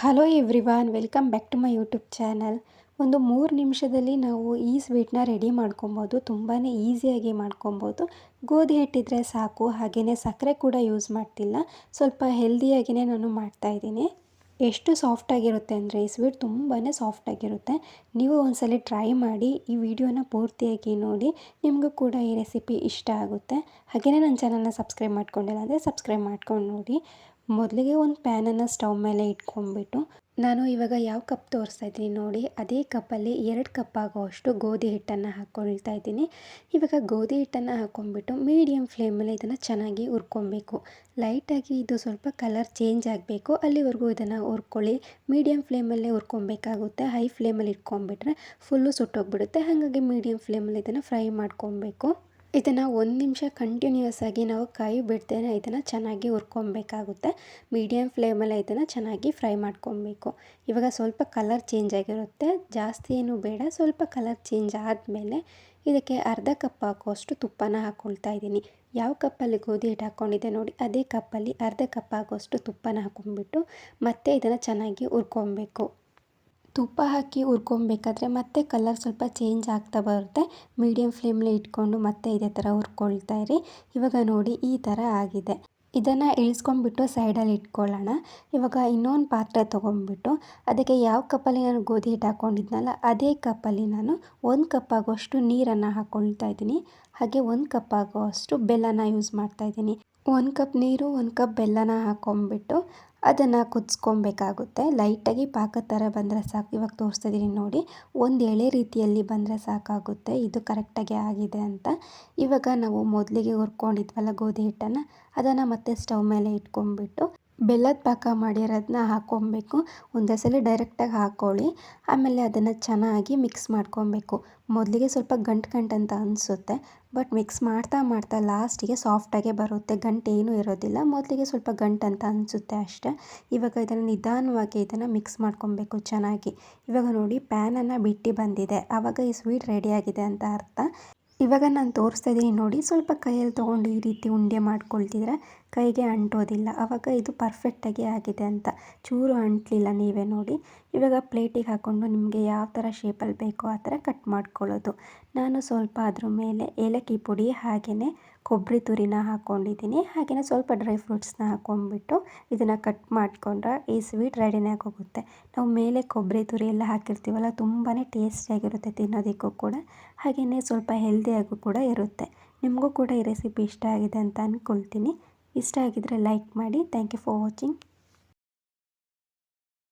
Hello everyone, welcome back to my YouTube channel. ಒಂದು 3 ನಿಮಿಷದಲ್ಲಿ ನಾವು ಈ ಸ್ವೀಟ್ನ ರೆಡಿ ಮಾಡ್ಕೊಬೋದು. ತುಂಬಾ ಈಸಿಯಾಗಿ ಮಾಡ್ಕೊಬೋದು. ಗೋಧಿ ಹಿಟ್ಟಿದ್ರೆ ಸಾಕು. ಹಾಗೆಯೇ ಸಕ್ಕರೆ ಕೂಡ ಯೂಸ್ ಮಾಡ್ತಿಲ್ಲ. ಸ್ವಲ್ಪ ಹೆಲ್ದಿಯಾಗಿಯೇ ನಾನು ಮಾಡ್ತಾಯಿದ್ದೀನಿ. ಎಷ್ಟು ಸಾಫ್ಟಾಗಿರುತ್ತೆ ಅಂದರೆ ಈ ಸ್ವೀಟ್ ತುಂಬಾ ಸಾಫ್ಟಾಗಿರುತ್ತೆ. ನೀವು ಒಂದ್ಸಲ ಟ್ರೈ ಮಾಡಿ. ಈ ವಿಡಿಯೋನ ಪೂರ್ತಿಯಾಗಿ ನೋಡಿ. ನಿಮಗೂ ಕೂಡ ಈ ರೆಸಿಪಿ ಇಷ್ಟ ಆಗುತ್ತೆ. ಹಾಗೆಯೇ ನನ್ನ ಚಾನಲ್ನ ಸಬ್ಸ್ಕ್ರೈಬ್ ಮಾಡ್ಕೊಂಡಿಲ್ಲ ಅಂದರೆ ಸಬ್ಸ್ಕ್ರೈಬ್ ಮಾಡ್ಕೊಂಡು ನೋಡಿ. ಮೊದಲಿಗೆ ಒಂದು ಪ್ಯಾನನ್ನು ಸ್ಟವ್ ಮೇಲೆ ಇಟ್ಕೊಂಡ್ಬಿಟ್ಟು ನಾನು ಇವಾಗ ಯಾವ ಕಪ್ ತೋರಿಸ್ತಾ ಇದ್ದೀನಿ ನೋಡಿ, ಅದೇ ಕಪ್ಪಲ್ಲಿ 2 ಕಪ್ ಆಗೋವಷ್ಟು ಗೋಧಿ ಹಿಟ್ಟನ್ನು ಹಾಕ್ಕೊಳ್ತಾ ಇದ್ದೀನಿ. ಇವಾಗ ಗೋಧಿ ಹಿಟ್ಟನ್ನು ಹಾಕ್ಕೊಂಡ್ಬಿಟ್ಟು ಮೀಡಿಯಮ್ ಫ್ಲೇಮಲ್ಲಿ ಇದನ್ನು ಚೆನ್ನಾಗಿ ಹುರ್ಕೊಬೇಕು. ಲೈಟಾಗಿ ಇದು ಸ್ವಲ್ಪ ಕಲರ್ ಚೇಂಜ್ ಆಗಬೇಕು, ಅಲ್ಲಿವರೆಗೂ ಇದನ್ನು ಹುರ್ಕೊಳ್ಳಿ. ಮೀಡಿಯಮ್ ಫ್ಲೇಮಲ್ಲೇ ಹುರ್ಕೊಬೇಕಾಗುತ್ತೆ. ಹೈ ಫ್ಲೇಮಲ್ಲಿ ಇಟ್ಕೊಂಡ್ಬಿಟ್ರೆ ಫುಲ್ಲು ಸುಟ್ಟೋಗ್ಬಿಡುತ್ತೆ. ಹಾಗಾಗಿ ಮೀಡಿಯಮ್ ಫ್ಲೇಮಲ್ಲಿ ಇದನ್ನು ಫ್ರೈ ಮಾಡ್ಕೊಬೇಕು. ಇದನ್ನು 1 ನಿಮಿಷ ಕಂಟಿನ್ಯೂಸ್ ಆಗಿ ನಾವು ಕೈ ಬಿಡ್ತೇನೆ ಇದನ್ನು ಚೆನ್ನಾಗಿ ಹುರ್ಕೊಬೇಕಾಗುತ್ತೆ. ಮೀಡಿಯಮ್ ಫ್ಲೇಮಲ್ಲೇ ಇದನ್ನು ಚೆನ್ನಾಗಿ ಫ್ರೈ ಮಾಡ್ಕೊಬೇಕು. ಇವಾಗ ಸ್ವಲ್ಪ ಕಲರ್ ಚೇಂಜ್ ಆಗಿರುತ್ತೆ, ಜಾಸ್ತಿ ಏನು ಬೇಡ. ಸ್ವಲ್ಪ ಕಲರ್ ಚೇಂಜ್ ಆದಮೇಲೆ ಇದಕ್ಕೆ ಅರ್ಧ ಕಪ್ ಹಾಕುವಷ್ಟು ತುಪ್ಪನ ಹಾಕ್ಕೊಳ್ತಾ ಇದ್ದೀನಿ. ಯಾವ ಕಪ್ಪಲ್ಲಿ ಗೋಧಿ ಹಿಟ್ಟು ಹಾಕ್ಕೊಂಡಿದ್ದೆ ನೋಡಿ, ಅದೇ ಕಪ್ಪಲ್ಲಿ ಅರ್ಧ ಕಪ್ ಆಗುವಷ್ಟು ತುಪ್ಪನ ಹಾಕ್ಕೊಂಡ್ಬಿಟ್ಟು ಮತ್ತೆ ಇದನ್ನು ಚೆನ್ನಾಗಿ ಹುರ್ಕೊಬೇಕು. ತುಪ್ಪ ಹಾಕಿ ಹುರ್ಕೊಬೇಕಾದ್ರೆ ಮತ್ತೆ ಕಲರ್ ಸ್ವಲ್ಪ ಚೇಂಜ್ ಆಗ್ತಾ ಬರುತ್ತೆ. ಮೀಡಿಯಮ್ ಫ್ಲೇಮಲ್ಲಿ ಇಟ್ಕೊಂಡು ಮತ್ತೆ ಇದೇ ಥರ ಹುರ್ಕೊಳ್ತಾ ಇರಿ. ಇವಾಗ ನೋಡಿ ಈ ಥರ ಆಗಿದೆ. ಇದನ್ನು ಇಳಿಸ್ಕೊಂಡ್ಬಿಟ್ಟು ಸೈಡಲ್ಲಿ ಇಟ್ಕೊಳ್ಳೋಣ. ಇವಾಗ ಇನ್ನೊಂದು ಪಾತ್ರೆ ತೊಗೊಂಡ್ಬಿಟ್ಟು ಅದಕ್ಕೆ ಯಾವ ಕಪ್ಪಲ್ಲಿ ನಾನು ಗೋಧಿ ಹಿಟ್ಟು ಹಾಕ್ಕೊಂಡಿದ್ನಲ್ಲ ಅದೇ ಕಪ್ಪಲ್ಲಿ ನಾನು 1 ಕಪ್ ಆಗುವಷ್ಟು ನೀರನ್ನು ಹಾಕ್ಕೊಳ್ತಾ ಇದ್ದೀನಿ. ಹಾಗೆ 1 ಕಪ್ ಆಗುವಷ್ಟು ಬೆಲ್ಲನ ಯೂಸ್ ಮಾಡ್ತಾಯಿದ್ದೀನಿ. 1 ಕಪ್ ನೀರು 1 ಕಪ್ ಬೆಲ್ಲನ ಹಾಕ್ಕೊಂಡ್ಬಿಟ್ಟು ಅದನ್ನು ಕುದಿಸ್ಕೊಬೇಕಾಗುತ್ತೆ. ಲೈಟಾಗಿ ಪಾಕದ ಥರ ಬಂದರೆ ಸಾಕು. ಇವಾಗ ತೋರಿಸ್ತಾ ಇದ್ದೀನಿ ನೋಡಿ, ಒಂದು ಎಳೆ ರೀತಿಯಲ್ಲಿ ಬಂದರೆ ಸಾಕಾಗುತ್ತೆ. ಇದು ಕರೆಕ್ಟಾಗಿ ಆಗಿದೆ ಅಂತ. ಇವಾಗ ನಾವು ಮೊದಲಿಗೆ ಹುರ್ಕೊಂಡಿದ್ವಲ್ಲ ಗೋಧಿ ಹಿಟ್ಟನ್ನು, ಅದನ್ನು ಮತ್ತೆ ಸ್ಟವ್ ಮೇಲೆ ಇಟ್ಕೊಂಡ್ಬಿಟ್ಟು ಬೆಲ್ಲದ ಪಾಕ ಮಾಡಿರೋದನ್ನ ಹಾಕ್ಕೊಬೇಕು. ಒಂದೇ ಸಲ ಡೈರೆಕ್ಟಾಗಿ ಹಾಕ್ಕೊಳ್ಳಿ. ಆಮೇಲೆ ಅದನ್ನು ಚೆನ್ನಾಗಿ ಮಿಕ್ಸ್ ಮಾಡ್ಕೊಬೇಕು. ಮೊದಲಿಗೆ ಸ್ವಲ್ಪ ಗಂಟು ಅಂತ ಅನಿಸುತ್ತೆ, ಬಟ್ ಮಿಕ್ಸ್ ಮಾಡ್ತಾ ಲಾಸ್ಟಿಗೆ ಸಾಫ್ಟಾಗೆ ಬರುತ್ತೆ. ಗಂಟು ಏನೂ ಇರೋದಿಲ್ಲ. ಮೊದಲಿಗೆ ಸ್ವಲ್ಪ ಗಂಟು ಅಂತ ಅನಿಸುತ್ತೆ ಅಷ್ಟೇ. ಇವಾಗ ಇದನ್ನು ನಿಧಾನವಾಗಿ ಇದನ್ನು ಮಿಕ್ಸ್ ಮಾಡ್ಕೊಬೇಕು ಚೆನ್ನಾಗಿ. ಇವಾಗ ನೋಡಿ ಪ್ಯಾನನ್ನು ಬಿಟ್ಟು ಬಂದಿದೆ, ಆವಾಗ ಈ ಸ್ವೀಟ್ ರೆಡಿಯಾಗಿದೆ ಅಂತ ಅರ್ಥ. ಇವಾಗ ನಾನು ತೋರಿಸ್ತಾ ಇದ್ದೀನಿ ನೋಡಿ, ಸ್ವಲ್ಪ ಕೈಯಲ್ಲಿ ತೊಗೊಂಡು ಈ ರೀತಿ ಉಂಡೆ ಮಾಡ್ಕೊಳ್ತಿದ್ರೆ ಕೈಗೆ ಅಂಟೋದಿಲ್ಲ. ಆವಾಗ ಇದು ಪರ್ಫೆಕ್ಟಾಗಿ ಆಗಿದೆ ಅಂತ. ಚೂರು ಅಂಟಲಿಲ್ಲ, ನೀವೇ ನೋಡಿ. ಇವಾಗ ಪ್ಲೇಟಿಗೆ ಹಾಕ್ಕೊಂಡು ನಿಮಗೆ ಯಾವ ಥರ ಶೇಪಲ್ಲಿ ಬೇಕೋ ಆ ಥರ ಕಟ್ ಮಾಡ್ಕೊಳ್ಳೋದು. ನಾನು ಸ್ವಲ್ಪ ಅದ್ರ ಮೇಲೆ ಏಲಕ್ಕಿ ಪುಡಿ ಹಾಗೆಯೇ ಕೊಬ್ಬರಿ ತುರಿನ ಹಾಕ್ಕೊಂಡಿದ್ದೀನಿ. ಹಾಗೆಯೇ ಸ್ವಲ್ಪ ಡ್ರೈ ಫ್ರೂಟ್ಸ್ನ ಹಾಕ್ಕೊಂಡ್ಬಿಟ್ಟು ಇದನ್ನು ಕಟ್ ಮಾಡಿಕೊಂಡ್ರೆ ಈ ಸ್ವೀಟ್ ರೆಡಿನೇ ಆಗೋಗುತ್ತೆ. ನಾವು ಮೇಲೆ ಕೊಬ್ಬರಿ ತುರಿ ಎಲ್ಲ ಹಾಕಿರ್ತೀವಲ್ಲ, ತುಂಬಾ ಟೇಸ್ಟಿಯಾಗಿರುತ್ತೆ ತಿನ್ನೋದಕ್ಕೂ ಕೂಡ. ಹಾಗೆಯೇ ಸ್ವಲ್ಪ ಹೆಲ್ದಿಯಾಗೂ ಕೂಡ ಇರುತ್ತೆ. ನಿಮಗೂ ಕೂಡ ಈ ರೆಸಿಪಿ ಇಷ್ಟ ಆಗಿದೆ ಅಂತ ಅಂದ್ಕೊಳ್ತೀನಿ. ಇಷ್ಟ ಆಗಿದ್ದರೆ ಲೈಕ್ ಮಾಡಿ. Thank you for watching.